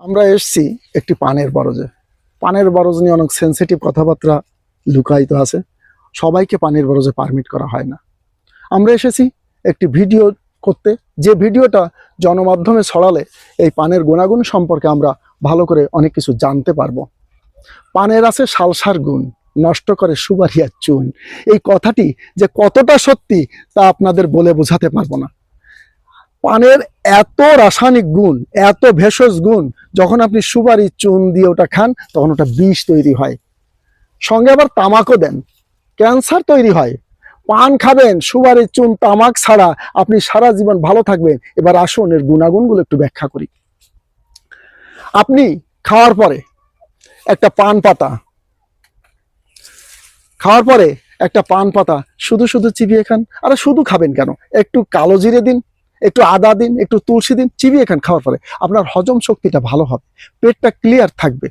আমরা এসছি একটি পানের বরজে। পানের বরজ নিয়ে অনেক সেন্সিটিভ কথাবার্তা লুকায়িত আছে। সবাইকে পানের বরজে পারমিট করা হয় না। আমরা এসেছি একটি ভিডিও করতে, যে ভিডিওটা জনমাধ্যমে ছড়ালে এই পানের গুণাগুণ সম্পর্কে আমরা ভালো করে অনেক কিছু জানতে পারবো। পানের আছে সালসার গুণ, নষ্ট করে সুবারিয়ার চুন। এই কথাটি যে কতটা সত্যি তা আপনাদের বলে বোঝাতে পারবো না। পানের এত রাসায়নিক গুণ, এত ভেষজ গুণ, যখন আপনি সুপারি চুন দিয়ে ওটা খান তখন ওটা বিষ তৈরি হয়। সঙ্গে আবার তামাকও দেন, ক্যান্সার তৈরি হয়। পান খাবেন, সুপারি চুন তামাক ছাড়া আপনি সারা জীবন ভালো থাকবেন। এবার আসুন এর গুণাগুণগুলো একটু ব্যাখ্যা করি। আপনি খাওয়ার পরে একটা পান পাতা শুধু শুধু চিবিয়ে খান। আরে শুধু খাবেন কেন, একটু কালো জিরে দিন, একটু আদা দিন, একটু তুলসী দিন, চিবিয়ে খান। খাওয়ার পরে আপনার হজম শক্তিটা ভালো হবে, পেটটা ক্লিয়ার থাকবে।